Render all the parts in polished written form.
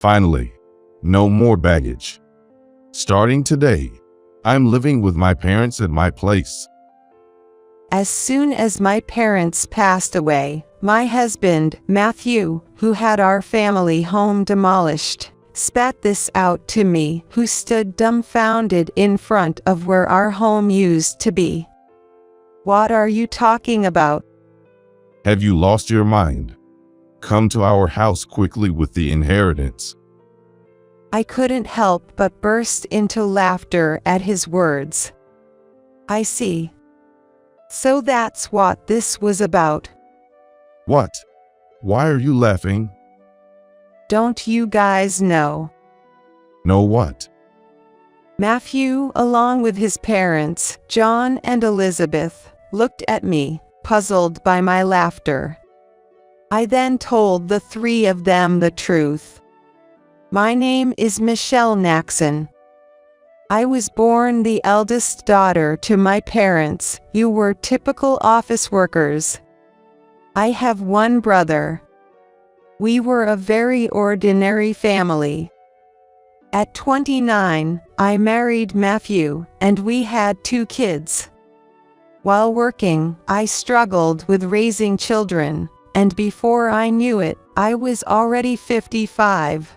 Finally, no more baggage. Starting today, I'm living with my parents at my place. As soon as my parents passed away, my husband, Matthew, who had our family home demolished, spat this out to me, who stood dumbfounded in front of where our home used to be. What are you talking about? Have you lost your mind? Come to our house quickly with the inheritance. I couldn't help but burst into laughter at his words. I see. So that's what this was about. What? Why are you laughing? Don't you guys know? Know what? Matthew, along with his parents, John and Elizabeth, looked at me, puzzled by my laughter. I then told the three of them the truth. My name is Michelle Naxon. I was born the eldest daughter to my parents, who were typical office workers. I have one brother. We were a very ordinary family. At 29, I married Matthew, and we had 2 kids. While working, I struggled with raising children, and before I knew it, I was already 55.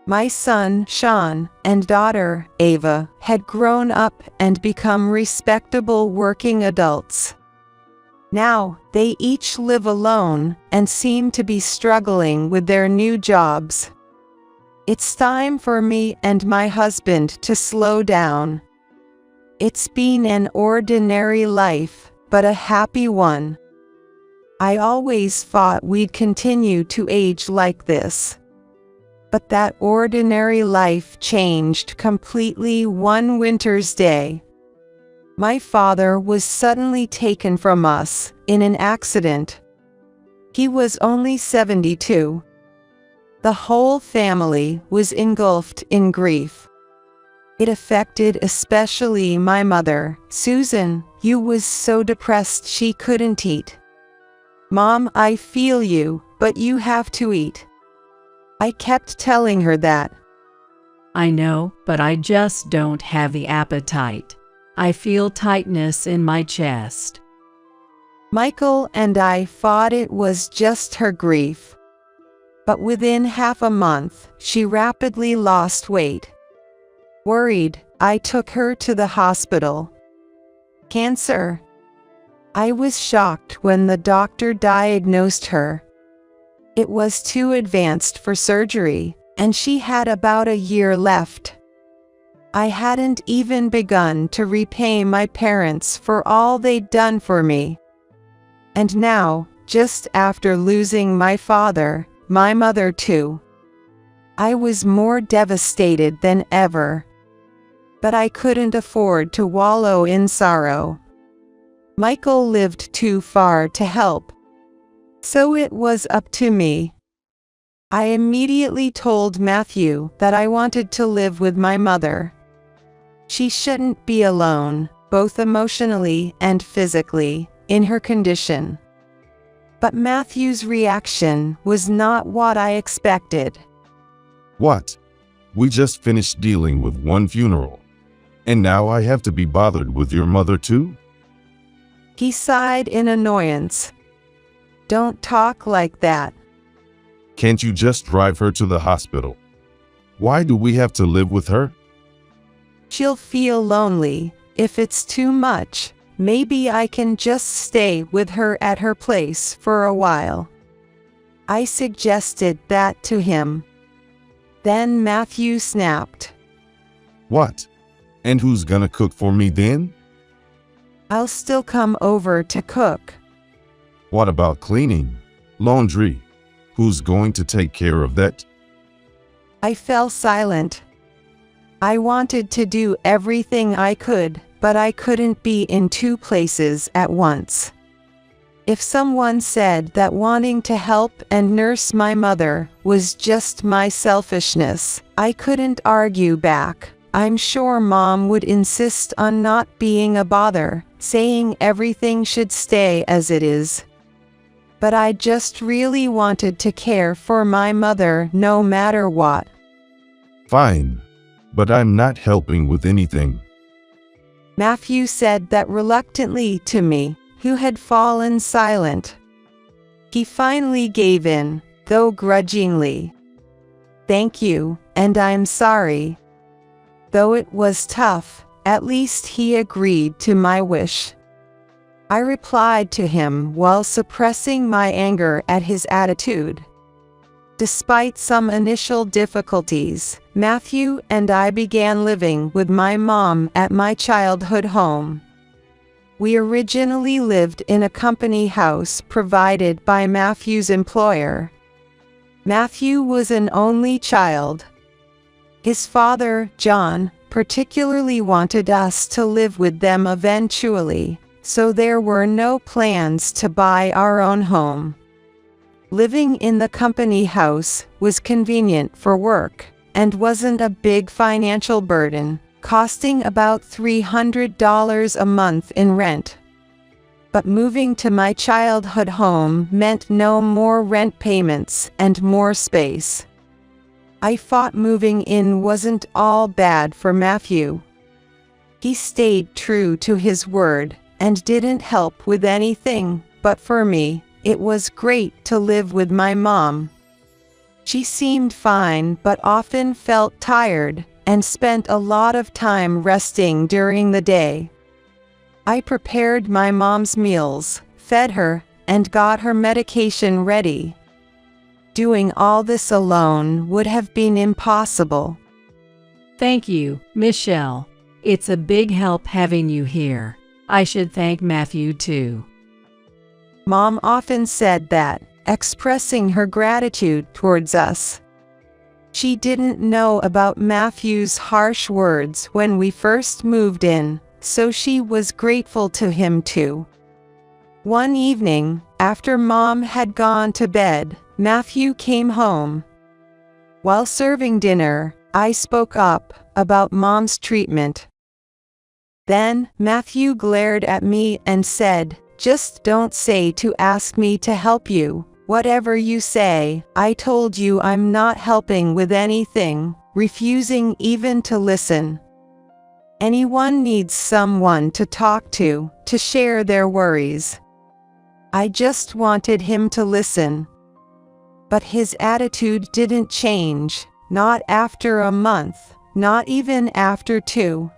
My son, Sean, and daughter, Ava, had grown up and become respectable working adults. Now, they each live alone and seem to be struggling with their new jobs. It's time for me and my husband to slow down. It's been an ordinary life, but a happy one. I always thought we'd continue to age like this. But that ordinary life changed completely one winter's day. My father was suddenly taken from us in an accident. He was only 72. The whole family was engulfed in grief. It affected especially my mother, Susan, who was so depressed she couldn't eat. Mom, I feel you, but you have to eat. I kept telling her that. I know, but I just don't have the appetite. I feel tightness in my chest. Michael and I thought it was just her grief. But within half a month, she rapidly lost weight. Worried, I took her to the hospital. Cancer. I was shocked when the doctor diagnosed her. It was too advanced for surgery, and she had about a year left. I hadn't even begun to repay my parents for all they'd done for me. And now, just after losing my father, my mother too, I was more devastated than ever. But I couldn't afford to wallow in sorrow. Michael lived too far to help. So it was up to me. I immediately told Matthew that I wanted to live with my mother. She shouldn't be alone, both emotionally and physically, in her condition. But Matthew's reaction was not what I expected. What? We just finished dealing with one funeral. And now I have to be bothered with your mother too? He sighed in annoyance. Don't talk like that. Can't you just drive her to the hospital? Why do we have to live with her? She'll feel lonely. If it's too much, maybe I can just stay with her at her place for a while. I suggested that to him. Then Matthew snapped. What? And who's gonna cook for me then? I'll still come over to cook. What about cleaning? Laundry? Who's going to take care of that? I fell silent. I wanted to do everything I could, but I couldn't be in 2 places at once. If someone said that wanting to help and nurse my mother was just my selfishness, I couldn't argue back. I'm sure Mom would insist on not being a bother, saying everything should stay as it is. but I just really wanted to care for my mother no matter what. Fine, but I'm not helping with anything. Matthew said that reluctantly to me, who had fallen silent. He finally gave in, though grudgingly. Thank you, and I'm sorry. Though it was tough, at least he agreed to my wish. I replied to him while suppressing my anger at his attitude. Despite some initial difficulties, Matthew and I began living with my mom at my childhood home. We originally lived in a company house provided by Matthew's employer. Matthew was an only child. His father, John, particularly wanted us to live with them eventually, so there were no plans to buy our own home. Living in the company house was convenient for work and wasn't a big financial burden, costing about $300 a month in rent. But moving to my childhood home meant no more rent payments and more space. I thought moving in wasn't all bad for Matthew. He stayed true to his word and didn't help with anything, but for me, it was great to live with my mom. She seemed fine but often felt tired and spent a lot of time resting during the day. I prepared my mom's meals, fed her, and got her medication ready. Doing all this alone would have been impossible. Thank you, Michelle. It's a big help having you here. I should thank Matthew too. Mom often said that, expressing her gratitude towards us. She didn't know about Matthew's harsh words when we first moved in, so she was grateful to him too. One evening, after Mom had gone to bed, Matthew came home. While serving dinner, I spoke up about Mom's treatment. Then, Matthew glared at me and said, "Just don't say to ask me to help you. Whatever you say, I told you I'm not helping with anything," refusing even to listen. Anyone needs someone to talk to share their worries. I just wanted him to listen. But his attitude didn't change, not after a month, not even after 2.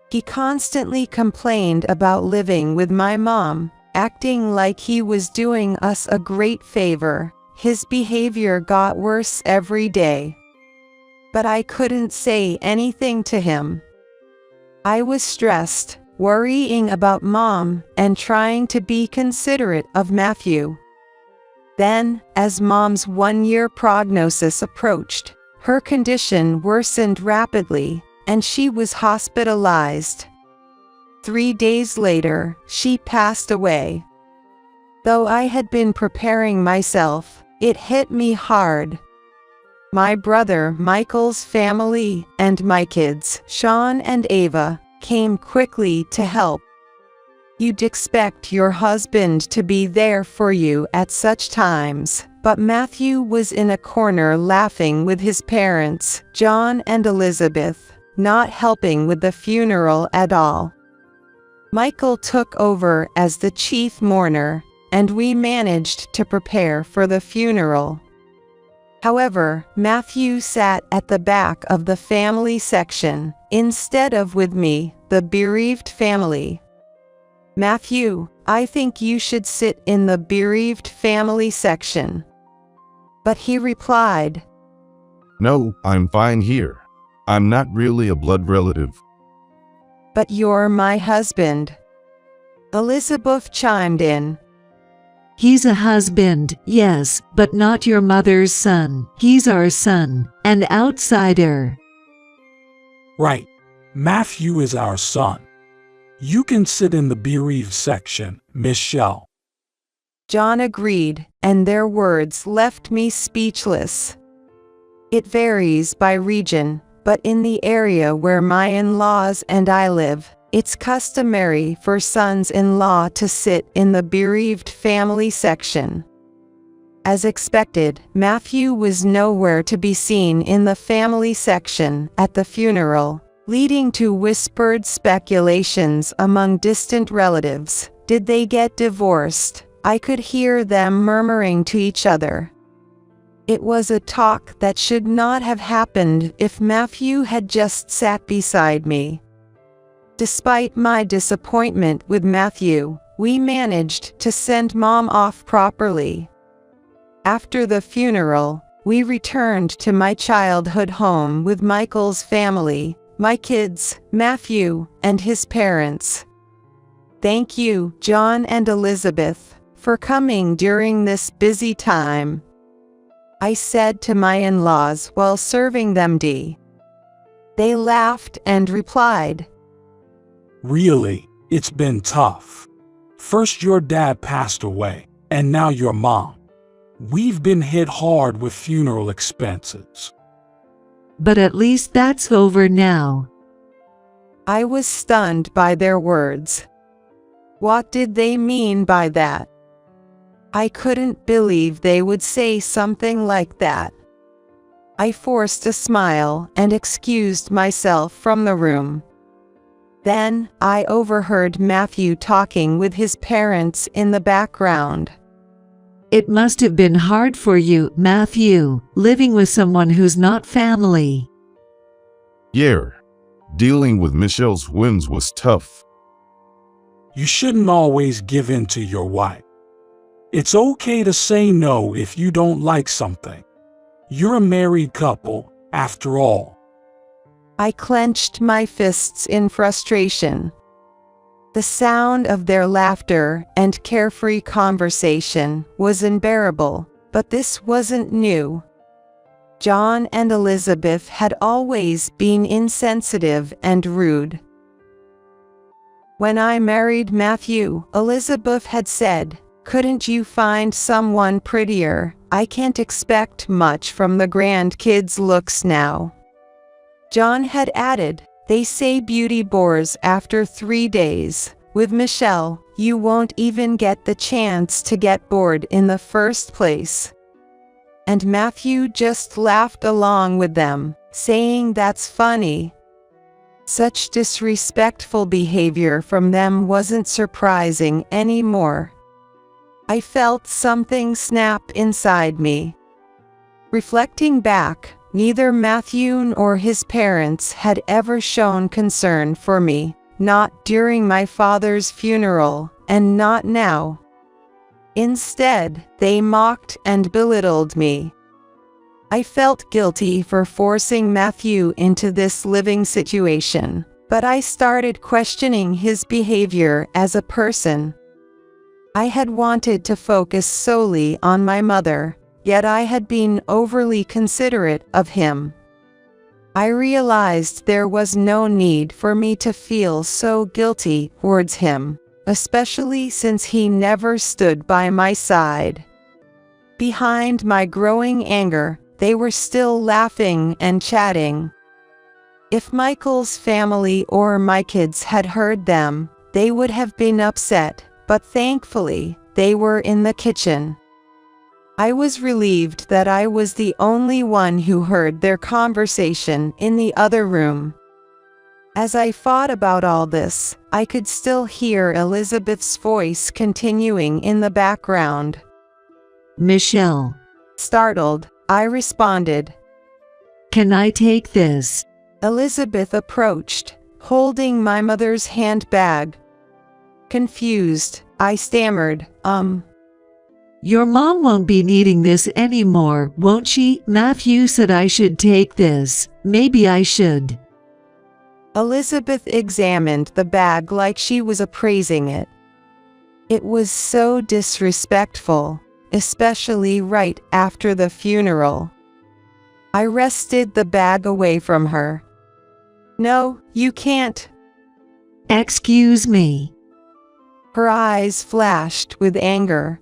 He constantly complained about living with my mom, acting like he was doing us a great favor. His behavior got worse every day. But I couldn't say anything to him. I was stressed, worrying about Mom, and trying to be considerate of Matthew. Then, as Mom's 1-year prognosis approached, her condition worsened rapidly, and she was hospitalized. 3 days later, she passed away. Though I had been preparing myself, it hit me hard. My brother Michael's family and my kids, Sean and Ava, came quickly to help. You'd expect your husband to be there for you at such times, but Matthew was in a corner laughing with his parents, John and Elizabeth, not helping with the funeral at all. Michael took over as the chief mourner, and we managed to prepare for the funeral. However, Matthew sat at the back of the family section, instead of with me, the bereaved family. "Matthew, I think you should sit in the bereaved family section." But he replied, No, I'm fine here. I'm not really a blood relative. "But you're my husband." Elizabeth chimed in. He's a husband, yes, but not your mother's son. He's our son, an outsider. Right. Matthew is our son. You can sit in the bereaved section, Michelle. John agreed, and their words left me speechless. It varies by region, but in the area where my in-laws and I live, It's customary for sons-in-law to sit in the bereaved family section. As expected, Matthew was nowhere to be seen in the family section at the funeral, leading to whispered speculations among distant relatives. Did they get divorced? I could hear them murmuring to each other. It was a talk that should not have happened if Matthew had just sat beside me. Despite my disappointment with Matthew, we managed to send Mom off properly. After the funeral, we returned to my childhood home with Michael's family, my kids, Matthew, and his parents. Thank you, John and Elizabeth, for coming during this busy time, I said to my in-laws while serving them tea. They laughed and replied, Really, it's been tough. First your dad passed away, and now your mom. We've been hit hard with funeral expenses. But at least that's over now. I was stunned by their words. What did they mean by that? I couldn't believe they would say something like that. I forced a smile and excused myself from the room. Then, I overheard Matthew talking with his parents in the background. It must have been hard for you, Matthew, living with someone who's not family. Yeah, dealing with Michelle's whims was tough. You shouldn't always give in to your wife. It's okay to say no if you don't like something. You're a married couple, after all. I clenched my fists in frustration. The sound of their laughter and carefree conversation was unbearable, but this wasn't new. John and Elizabeth had always been insensitive and rude. When I married Matthew, Elizabeth had said, "Couldn't you find someone prettier? I can't expect much from the grandkids' looks now." John had added, "They say beauty bores after 3 days. With Michelle, you won't even get the chance to get bored in the first place." And Matthew just laughed along with them, saying that's funny. Such disrespectful behavior from them wasn't surprising anymore. I felt something snap inside me. Reflecting back, neither Matthew nor his parents had ever shown concern for me, not during my father's funeral, and not now. Instead, they mocked and belittled me. I felt guilty for forcing Matthew into this living situation, but I started questioning his behavior as a person. I had wanted to focus solely on my mother, yet I had been overly considerate of him. I realized there was no need for me to feel so guilty towards him, especially since he never stood by my side. Behind my growing anger, they were still laughing and chatting. If Michael's family or my kids had heard them, they would have been upset, but thankfully, they were in the kitchen. I was relieved that I was the only one who heard their conversation in the other room. As I thought about all this, I could still hear Elizabeth's voice continuing in the background. Michelle, Startled, I responded. can I take this? Elizabeth approached, holding my mother's handbag. Confused, I stammered, Your mom won't be needing this anymore, won't she? Matthew said I should take this. Maybe I should. Elizabeth examined the bag like she was appraising it. It was so disrespectful, especially right after the funeral. I wrested the bag away from her. No, you can't. Excuse me. Her eyes flashed with anger.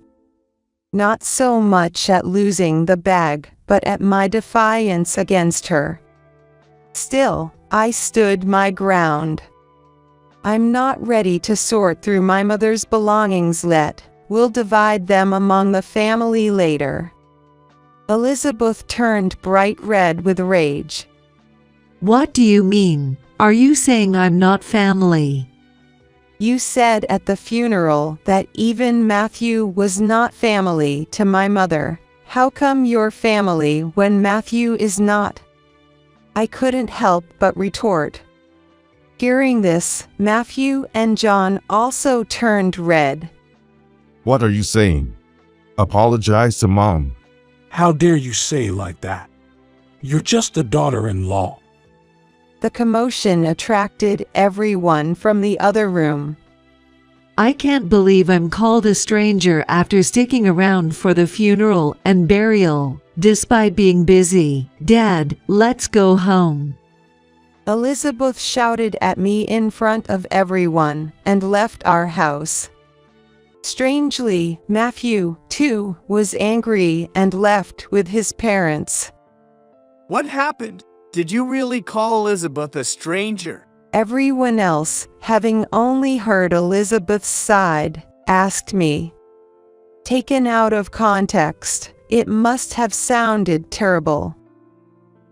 Not so much at losing the bag, but at my defiance against her. Still, I stood my ground. I'm not ready to sort through my mother's belongings yet. We'll divide them among the family later. Elizabeth turned bright red with rage. What do you mean? Are you saying I'm not family? You said at the funeral that even Matthew was not family to my mother. How come you're family when Matthew is not? I couldn't help but retort. Hearing this, Matthew and John also turned red. What are you saying? Apologize to Mom. How dare you say like that? You're just a daughter-in-law. The commotion attracted everyone from the other room. I can't believe I'm called a stranger after sticking around for the funeral and burial, despite being busy. Dad, let's go home. Elizabeth shouted at me in front of everyone and left our house. Strangely, Matthew, too, was angry and left with his parents. What happened? Did you really call Elizabeth a stranger? Everyone else, having only heard Elizabeth's side, asked me. Taken out of context, it must have sounded terrible.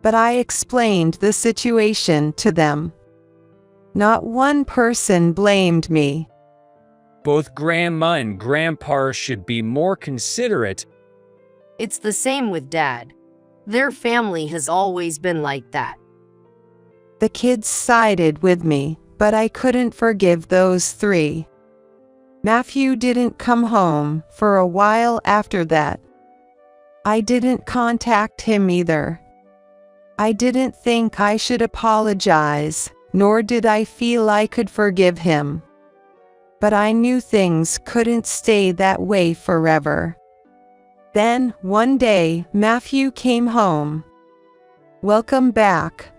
But I explained the situation to them. Not one person blamed me. Both Grandma and Grandpa should be more considerate. It's the same with Dad. Their family has always been like that. The kids sided with me, but I couldn't forgive those three. Matthew didn't come home for a while after that. I didn't contact him either. I didn't think I should apologize, nor did I feel I could forgive him. But I knew things couldn't stay that way forever. Then, one day, Matthew came home. Welcome back.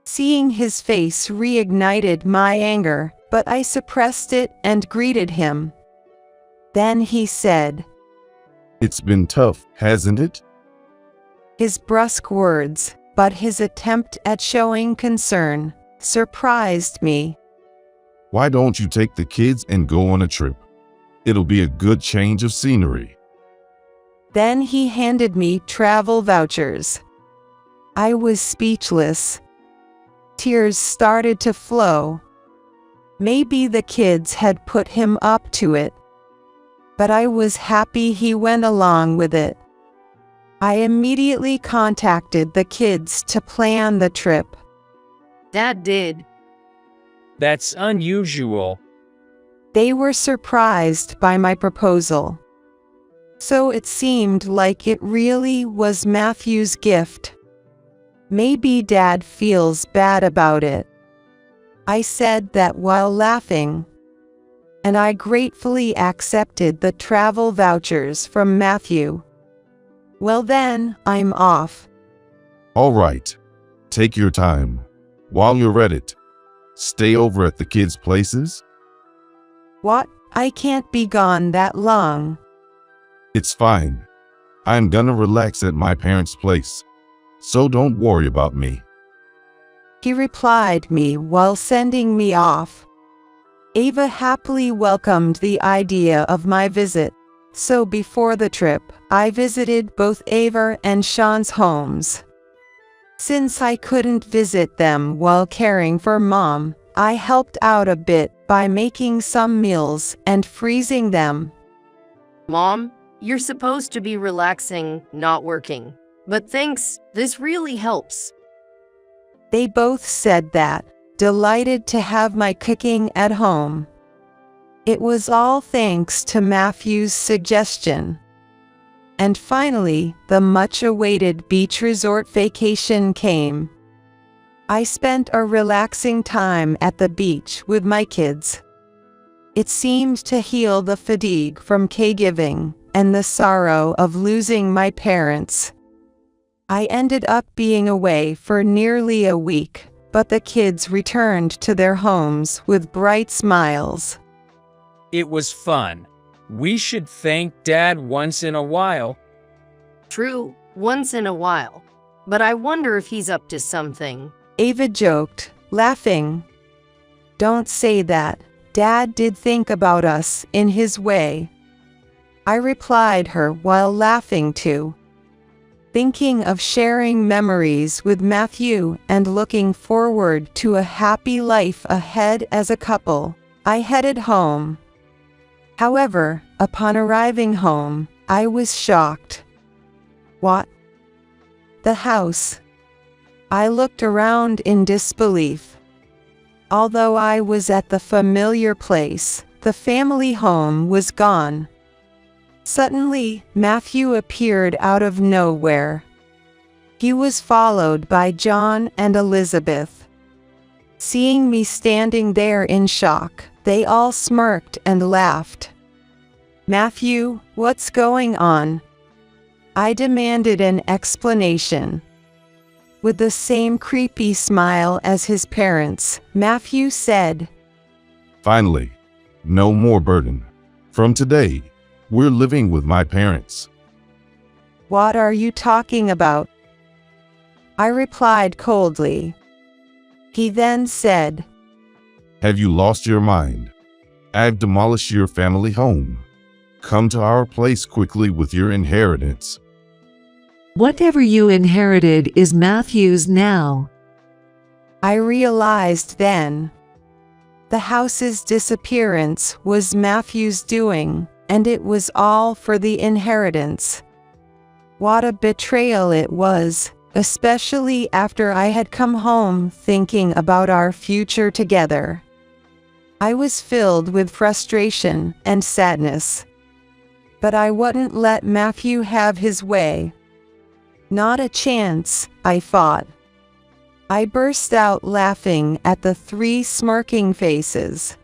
Seeing his face reignited my anger, but I suppressed it and greeted him. Then he said, It's been tough, hasn't it? His brusque words, but his attempt at showing concern, surprised me. Why don't you take the kids and go on a trip? It'll be a good change of scenery. Then he handed me travel vouchers. I was speechless. Tears started to flow. Maybe the kids had put him up to it. But I was happy he went along with it. I immediately contacted the kids to plan the trip. Dad did. That's unusual. They were surprised by my proposal. So it seemed like it really was Matthew's gift. Maybe Dad feels bad about it. I said that while laughing, and I gratefully accepted the travel vouchers from Matthew. Well then, I'm off. All right. Take your time. While you're at it, stay over at the kids' places. What? I can't be gone that long. It's fine. I'm gonna relax at my parents' place. So don't worry about me. He replied me while sending me off. Ava happily welcomed the idea of my visit. So before the trip, I visited both Ava and Sean's homes. Since I couldn't visit them while caring for Mom, I helped out a bit by making some meals and freezing them. Mom, you're supposed to be relaxing, not working. But thanks, this really helps. They both said that, delighted to have my cooking at home. It was all thanks to Matthew's suggestion. And finally, the much-awaited beach resort vacation came. I spent a relaxing time at the beach with my kids. It seemed to heal the fatigue from caregiving and the sorrow of losing my parents. I ended up being away for nearly a week, but the kids returned to their homes with bright smiles. It was fun. We should thank Dad once in a while. True, once in a while. But I wonder if he's up to something. Ava joked, laughing. Don't say that. Dad did think about us in his way. I replied her while laughing too. Thinking of sharing memories with Matthew and looking forward to a happy life ahead as a couple, I headed home. However, upon arriving home, I was shocked. What? The house. I looked around in disbelief. Although I was at the familiar place, the family home was gone. Suddenly, Matthew appeared out of nowhere. He was followed by John and Elizabeth. Seeing me standing there in shock, they all smirked and laughed. "Matthew, what's going on?" I demanded an explanation. With the same creepy smile as his parents, Matthew said, Finally, no more burden. From today, we're living with my parents. "What are you talking about?" I replied coldly. He then said, Have you lost your mind? I've demolished your family home. Come to our place quickly with your inheritance. Whatever you inherited is Matthew's now. I realized then. The house's disappearance was Matthew's doing, and it was all for the inheritance. What a betrayal it was, especially after I had come home thinking about our future together. I was filled with frustration and sadness. But I wouldn't let Matthew have his way. Not a chance, I thought. I burst out laughing at the three smirking faces.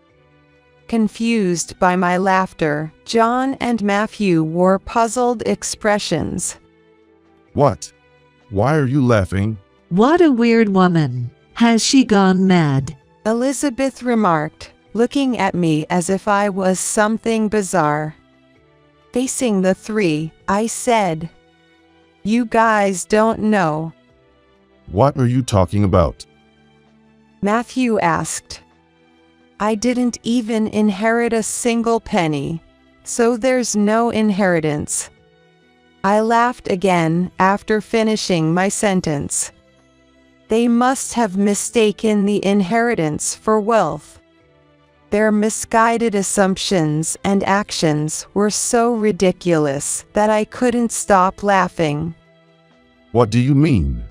Confused by my laughter, John and Matthew wore puzzled expressions. What? Why are you laughing? What a weird woman. Has she gone mad? Elizabeth remarked, looking at me as if I was something bizarre. Facing the three, I said, "You guys don't know." What are you talking about? Matthew asked. "I didn't even inherit a single penny, so there's no inheritance." I laughed again after finishing my sentence. They must have mistaken the inheritance for wealth. Their misguided assumptions and actions were so ridiculous that I couldn't stop laughing. What do you mean?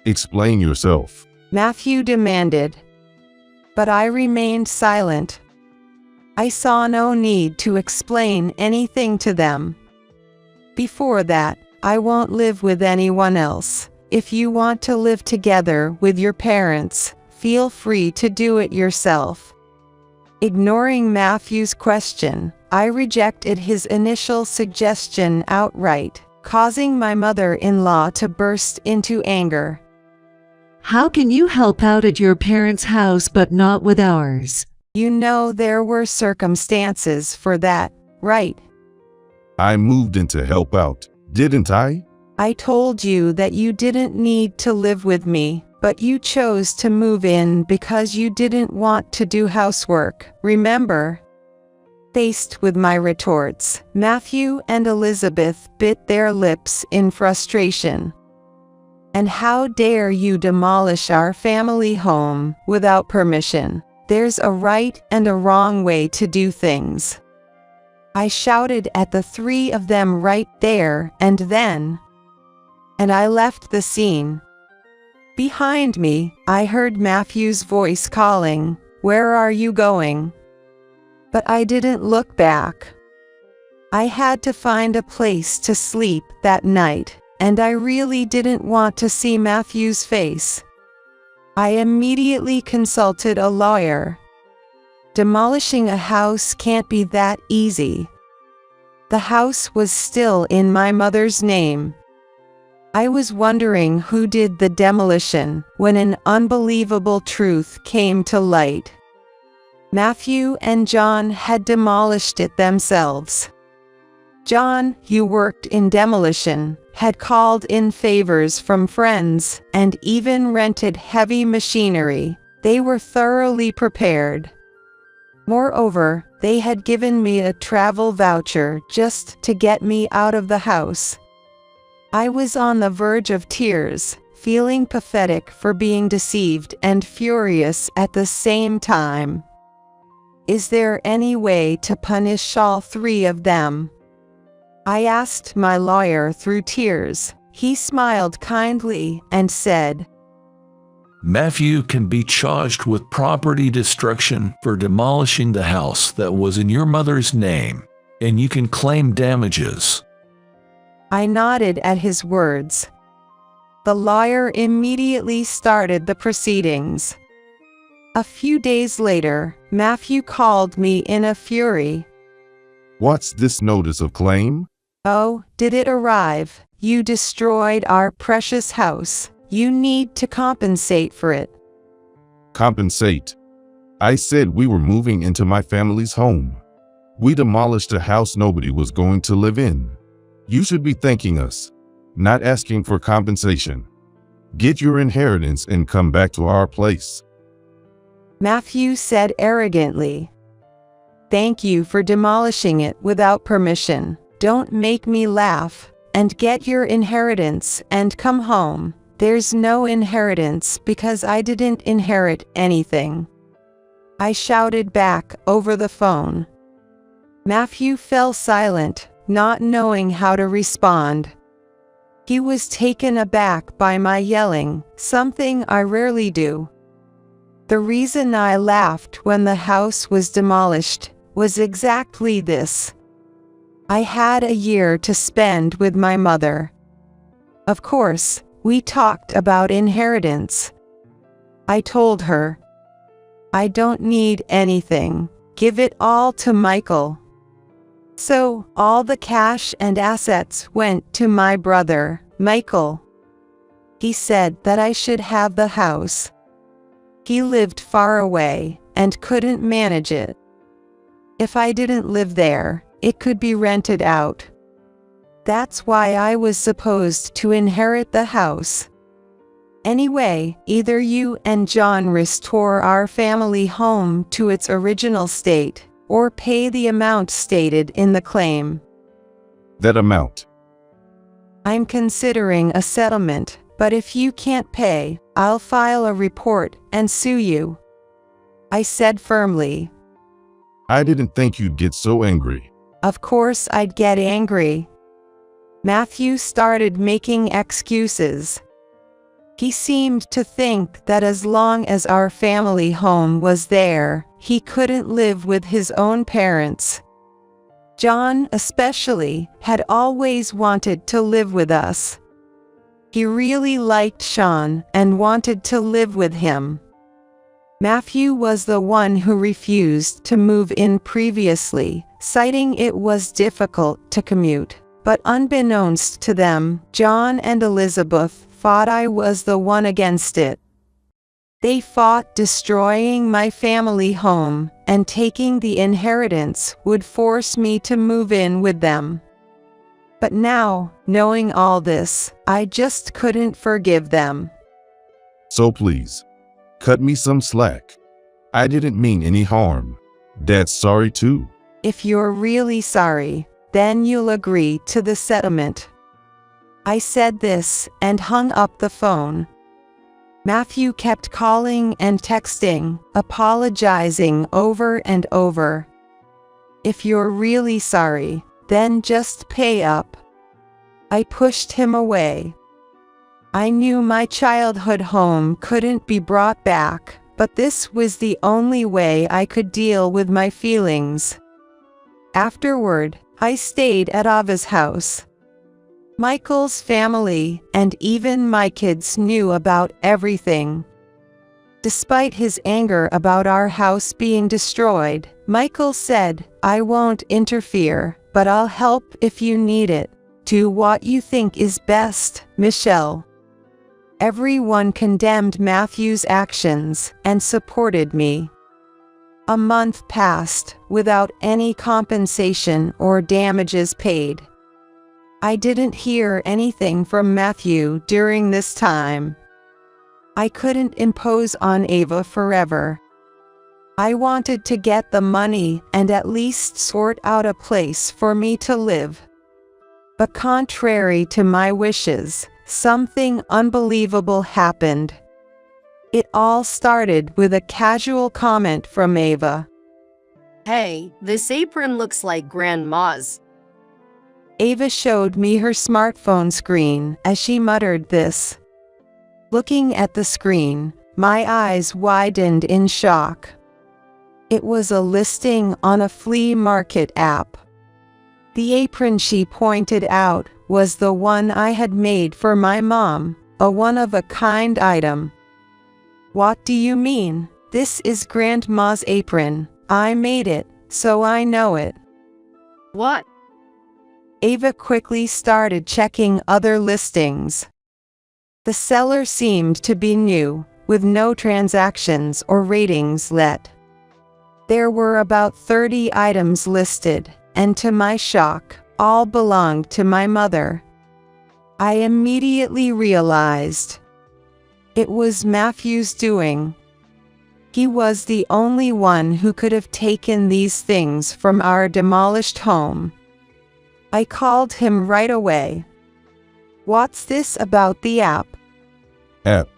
Explain yourself. Matthew demanded. But I remained silent. I saw no need to explain anything to them. Before that, I won't live with anyone else. If you want to live together with your parents, feel free to do it yourself. Ignoring Matthew's question, I rejected his initial suggestion outright, causing my mother-in-law to burst into anger. How can you help out at your parents' house but not with ours? You know there were circumstances for that, right? I moved in to help out, didn't I? I told you that you didn't need to live with me, but you chose to move in because you didn't want to do housework, remember? Faced with my retorts, Matthew and Elizabeth bit their lips in frustration. And how dare you demolish our family home without permission? There's a right and a wrong way to do things. I shouted at the three of them right there and then. And I left the scene. Behind me, I heard Matthew's voice calling, "Where are you going?" But I didn't look back. I had to find a place to sleep that night, and I really didn't want to see Matthew's face. I immediately consulted a lawyer. Demolishing a house can't be that easy. The house was still in my mother's name. I was wondering who did the demolition when an unbelievable truth came to light. Matthew and John had demolished it themselves. John, who worked in demolition, had called in favors from friends and even rented heavy machinery, They were thoroughly prepared. Moreover, they had given me a travel voucher just to get me out of the house. I was on the verge of tears, feeling pathetic for being deceived and furious at the same time. Is there any way to punish all three of them? I asked my lawyer through tears. He smiled kindly and said, Matthew can be charged with property destruction for demolishing the house that was in your mother's name, and you can claim damages. I nodded at his words. The lawyer immediately started the proceedings. A few days later, Matthew called me in a fury. What's this notice of claim? Oh, did it arrive? You destroyed our precious house. You need to compensate for it. Compensate? I said we were moving into my family's home. We demolished a house nobody was going to live in. You should be thanking us, not asking for compensation. Get your inheritance and come back to our place. Matthew said arrogantly. Thank you for demolishing it without permission. Don't make me laugh, and get your inheritance and come home. There's no inheritance because I didn't inherit anything. I shouted back over the phone. Matthew fell silent, not knowing how to respond. He was taken aback by my yelling, something I rarely do. The reason I laughed when the house was demolished was exactly this. I had a year to spend with my mother. Of course, we talked about inheritance. I told her, I don't need anything. Give it all to Michael. So, all the cash and assets went to my brother, Michael. He said that I should have the house. He lived far away and couldn't manage it. If I didn't live there, it could be rented out. That's why I was supposed to inherit the house. Anyway, either you and John restore our family home to its original state, or pay the amount stated in the claim. That amount? I'm considering a settlement, but if you can't pay, I'll file a report and sue you, I said firmly. I didn't think you'd get so angry. Of course I'd get angry. Matthew started making excuses. He seemed to think that as long as our family home was there, he couldn't live with his own parents. John, especially, had always wanted to live with us. He really liked Sean and wanted to live with him. Matthew was the one who refused to move in previously, citing it was difficult to commute. But unbeknownst to them, John and Elizabeth thought I was the one against it. They thought destroying my family home and taking the inheritance would force me to move in with them. But now, knowing all this, I just couldn't forgive them. So please, cut me some slack. I didn't mean any harm. Dad's sorry too. If you're really sorry, then you'll agree to the settlement. I said this and hung up the phone. Matthew kept calling and texting, apologizing over and over. If you're really sorry, then just pay up. I pushed him away. I knew my childhood home couldn't be brought back, but this was the only way I could deal with my feelings. Afterward, I stayed at Ava's house. Michael's family and even my kids knew about everything. Despite his anger about our house being destroyed, Michael said, I won't interfere, but I'll help if you need it. Do what you think is best, Michelle. Everyone condemned Matthew's actions and supported me. A month passed without any compensation or damages paid. I didn't hear anything from Matthew during this time. I couldn't impose on Ava forever. I wanted to get the money and at least sort out a place for me to live. But contrary to my wishes, something unbelievable happened. It all started with a casual comment from Ava. Hey, this apron looks like Grandma's. Ava showed me her smartphone screen as she muttered this. Looking at the screen, my eyes widened in shock. It was a listing on a flea market app. The apron she pointed out was the one I had made for my mom, a one-of-a-kind item. What do you mean? This is Grandma's apron. I made it, so I know it. What? Ava quickly started checking other listings. The seller seemed to be new, with no transactions or ratings let. There were about 30 items listed, and to my shock, all belonged to my mother. I immediately realized it was Matthew's doing. He was the only one who could have taken these things from our demolished home. I called him right away. What's this about the app? App.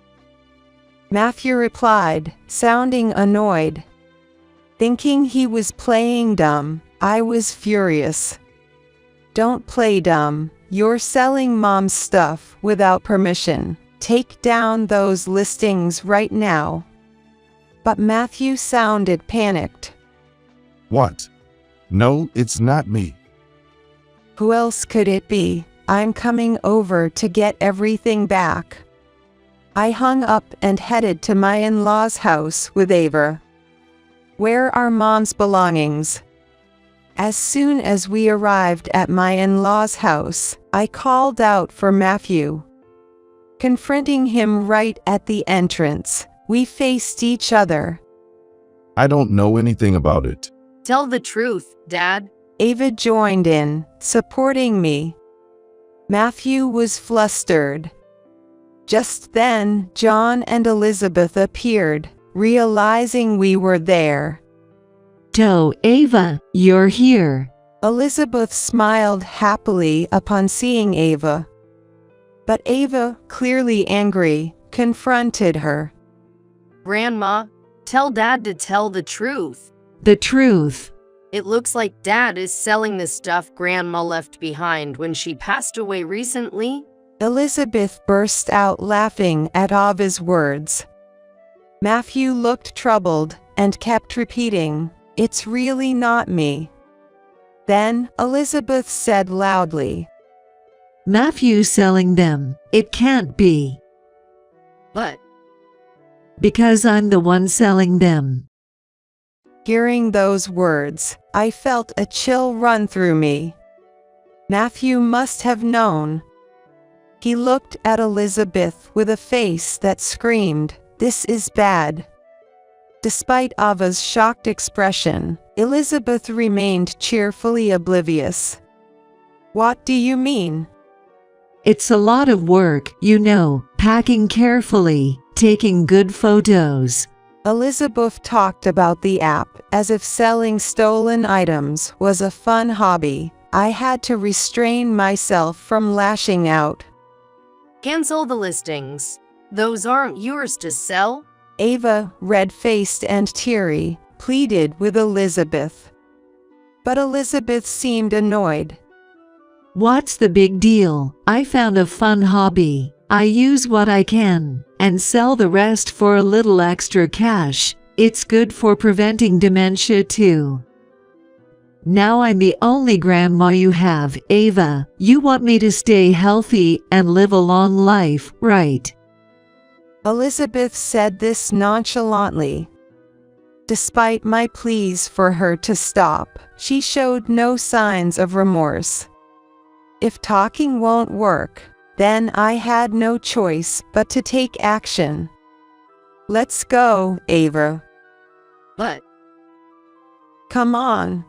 Matthew replied, sounding annoyed. Thinking he was playing dumb, I was furious. Don't play dumb. You're selling Mom's stuff without permission. Take down those listings right now. But Matthew sounded panicked. What? No, it's not me. Who else could it be? I'm coming over to get everything back. I hung up and headed to my in-laws' house with Ava. Where are Mom's belongings? As soon as we arrived at my in-laws' house, I called out for Matthew. Confronting him right at the entrance, we faced each other. I don't know anything about it. Tell the truth, Dad. Ava joined in, supporting me. Matthew was flustered. Just then, John and Elizabeth appeared, realizing we were there. So, Ava, you're here. Elizabeth smiled happily upon seeing Ava. But Ava, clearly angry, confronted her. Grandma, tell Dad to tell the truth. The truth. It looks like Dad is selling the stuff Grandma left behind when she passed away recently. Elizabeth burst out laughing at Ava's words. Matthew looked troubled and kept repeating, "It's really not me." Then Elizabeth said loudly, Matthew's selling them. It can't be. But Because I'm the one selling them. Hearing those words, I felt a chill run through me. Matthew must have known. He looked at Elizabeth with a face that screamed, "This is bad." Despite Ava's shocked expression, Elizabeth remained cheerfully oblivious. What do you mean? It's a lot of work, you know, packing carefully, taking good photos. Elizabeth talked about the app as if selling stolen items was a fun hobby. I had to restrain myself from lashing out. cancel the listings. Those aren't yours to sell. Ava, red-faced and teary, pleaded with Elizabeth. But Elizabeth seemed annoyed. What's the big deal? I found a fun hobby. I use what I can and sell the rest for a little extra cash. It's good for preventing dementia too. Now I'm the only grandma you have, Ava. You want me to stay healthy and live a long life, right? Elizabeth said this nonchalantly. Despite my pleas for her to stop, she showed no signs of remorse. If talking won't work, then I had no choice but to take action. Let's go, Ava. But Come on.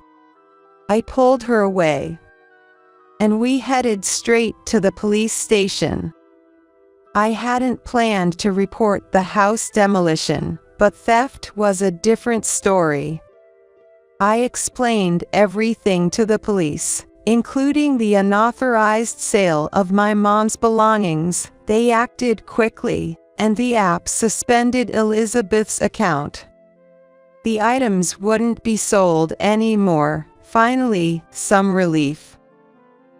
I pulled her away, and we headed straight to the police station. I hadn't planned to report the house demolition, but theft was a different story. I explained everything to the police, including the unauthorized sale of my mom's belongings. They acted quickly, and the app suspended Elizabeth's account. The items wouldn't be sold anymore. Finally, some relief.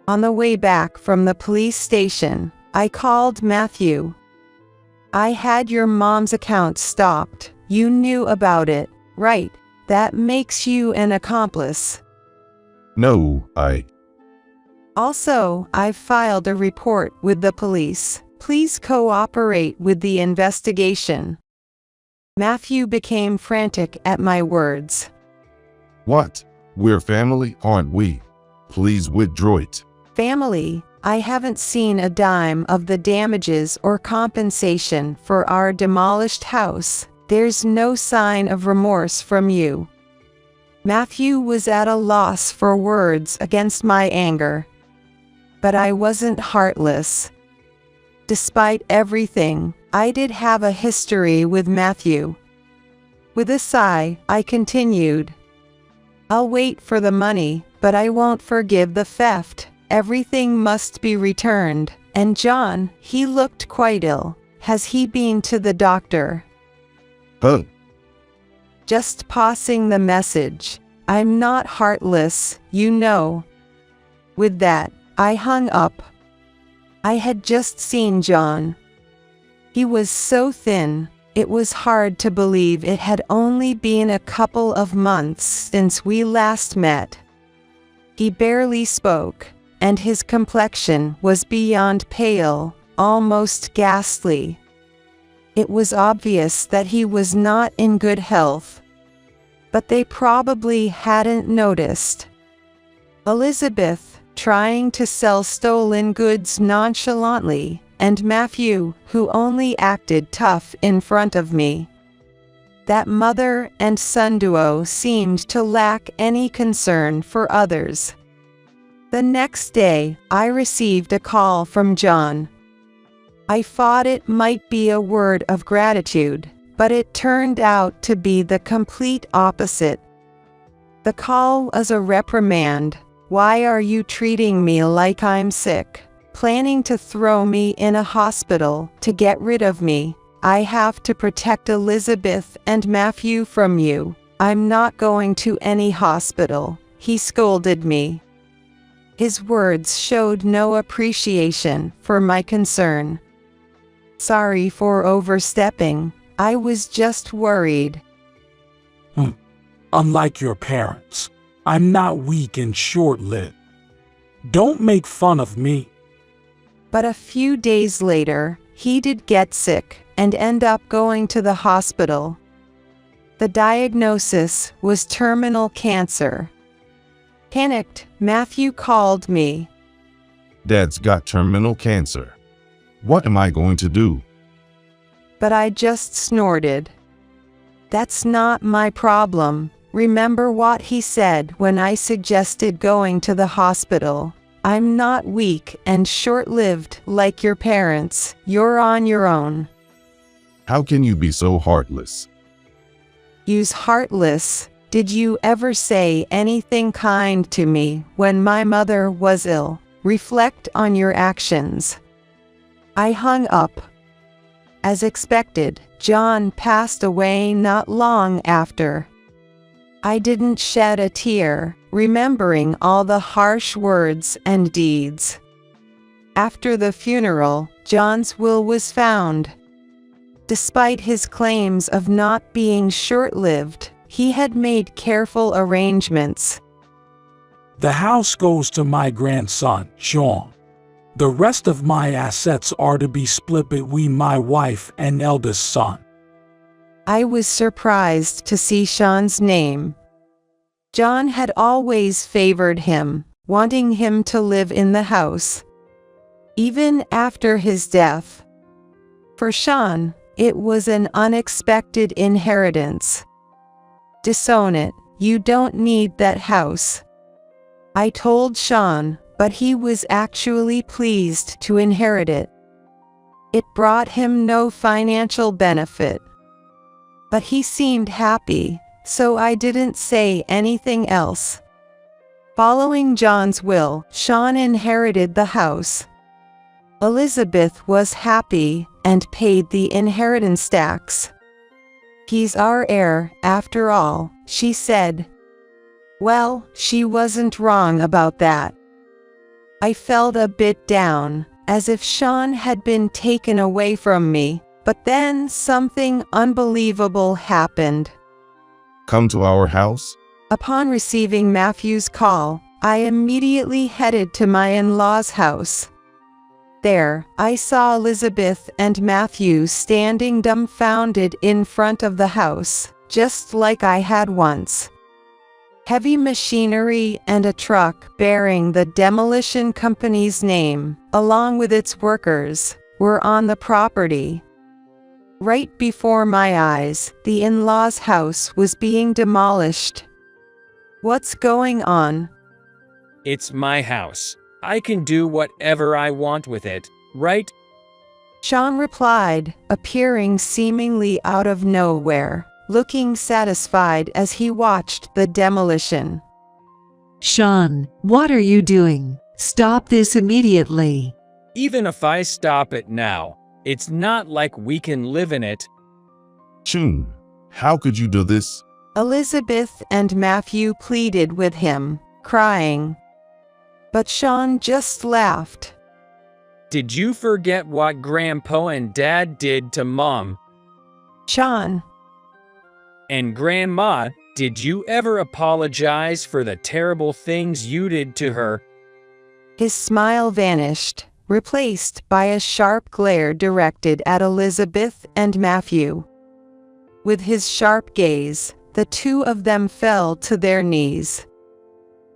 On the way back from the police station, I called Matthew. "I had your mom's account stopped. You knew about it, right? That makes you an accomplice." No, Also, I've filed a report with the police. Please cooperate with the investigation. Matthew became frantic at my words. What? We're family, aren't we? Please withdraw it. Family? I haven't seen a dime of the damages or compensation for our demolished house. There's no sign of remorse from you. Matthew was at a loss for words against my anger. But I wasn't heartless. Despite everything, I did have a history with Matthew. With a sigh, I continued. "I'll wait for the money, but I won't forgive the theft. Everything must be returned. And John, he looked quite ill. Has he been to the doctor?" Huh? Just passing the message. I'm not heartless, you know. With that, I hung up. I had just seen John. He was so thin, it was hard to believe it had only been a couple of months since we last met. He barely spoke, and his complexion was beyond pale, almost ghastly. It was obvious that he was not in good health. But they probably hadn't noticed. Elizabeth, trying to sell stolen goods nonchalantly, and Matthew, who only acted tough in front of me. That mother and son duo seemed to lack any concern for others. The next day, I received a call from John. I thought it might be a word of gratitude, but it turned out to be the complete opposite. The call was a reprimand. "Why are you treating me like I'm sick? Planning to throw me in a hospital to get rid of me? I have to protect Elizabeth and Matthew from you. I'm not going to any hospital," he scolded me. His words showed no appreciation for my concern. "Sorry for overstepping. I was just worried." Unlike your parents, I'm not weak and short-lived. Don't make fun of me. But a few days later, he did get sick and end up going to the hospital. The diagnosis was terminal cancer. Panicked, Matthew called me. Dad's got terminal cancer. What am I going to do? But I just snorted. "That's not my problem. Remember what he said when I suggested going to the hospital. I'm not weak and short-lived like your parents. You're on your own." How can you be so heartless? Use heartless. Did you ever say anything kind to me when my mother was ill? Reflect on your actions. I hung up. As expected, John passed away not long after. I didn't shed a tear, remembering all the harsh words and deeds. After the funeral, John's will was found. Despite his claims of not being short-lived, he had made careful arrangements. The house goes to my grandson, Sean. The rest of my assets are to be split between my wife and eldest son. I was surprised to see Sean's name. John had always favored him, wanting him to live in the house, even after his death. For Sean, it was an unexpected inheritance. "Disown it, you don't need that house," I told Sean, but he was actually pleased to inherit it. It brought him no financial benefit. But he seemed happy, so I didn't say anything else. Following John's will, Sean inherited the house. Elizabeth was happy and paid the inheritance tax. "He's our heir, after all," she said. Well, she wasn't wrong about that. I felt a bit down, as if Sean had been taken away from me, but then something unbelievable happened. Come to our house? Upon receiving Matthew's call, I immediately headed to my in-laws' house. There, I saw Elizabeth and Matthew standing dumbfounded in front of the house, just like I had once. Heavy machinery and a truck bearing the demolition company's name, along with its workers, were on the property. Right before my eyes, the in-laws' house was being demolished. "What's going on?" It's my house. I can do whatever I want with it, right? Sean replied, appearing seemingly out of nowhere, looking satisfied as he watched the demolition. Sean, what are you doing? Stop this immediately. Even if I stop it now, it's not like we can live in it. Sean, how could you do this? Elizabeth and Matthew pleaded with him, crying. But Sean just laughed. Did you forget what Grandpa and Dad did to Mom? Sean. And Grandma, did you ever apologize for the terrible things you did to her? His smile vanished, replaced by a sharp glare directed at Elizabeth and Matthew. With his sharp gaze, the two of them fell to their knees.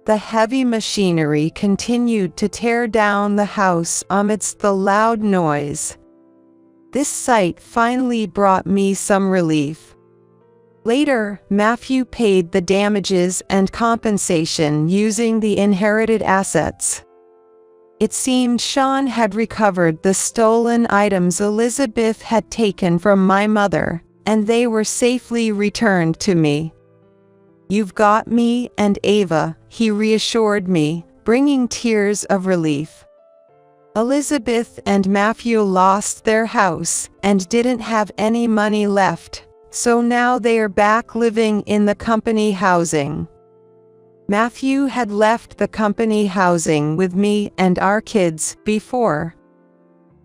The heavy machinery continued to tear down the house amidst the loud noise. This sight finally brought me some relief. Later, Matthew paid the damages and compensation using the inherited assets. It seemed Sean had recovered the stolen items Elizabeth had taken from my mother, and they were safely returned to me. "You've got me and Ava," he reassured me, bringing tears of relief. Elizabeth and Matthew lost their house and didn't have any money left, so now they are back living in the company housing. Matthew had left the company housing with me and our kids before.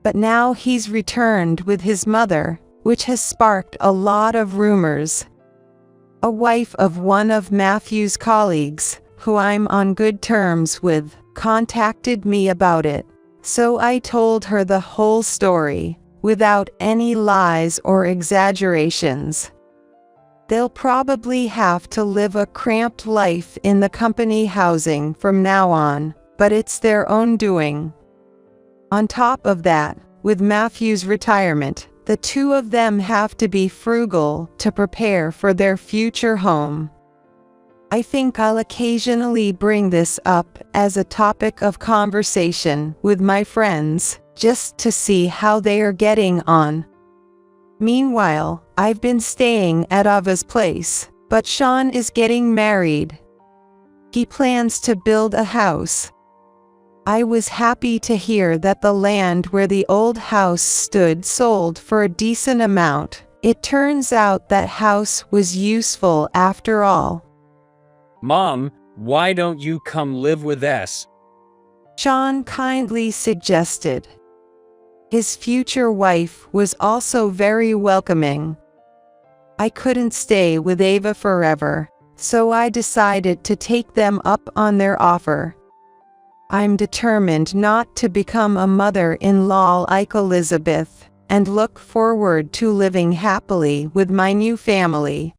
But now he's returned with his mother, which has sparked a lot of rumors. A wife of one of Matthew's colleagues, who I'm on good terms with, contacted me about it, so I told her the whole story, without any lies or exaggerations. They'll probably have to live a cramped life in the company housing from now on, but it's their own doing. On top of that, with Matthew's retirement, the two of them have to be frugal to prepare for their future home. I think I'll occasionally bring this up as a topic of conversation with my friends, just to see how they are getting on. Meanwhile, I've been staying at Ava's place, but Sean is getting married. He plans to build a house. I was happy to hear that the land where the old house stood sold for a decent amount. It turns out that house was useful after all. Mom, why don't you come live with us? Sean kindly suggested. His future wife was also very welcoming. I couldn't stay with Ava forever, so I decided to take them up on their offer. I'm determined not to become a mother-in-law like Elizabeth, and look forward to living happily with my new family.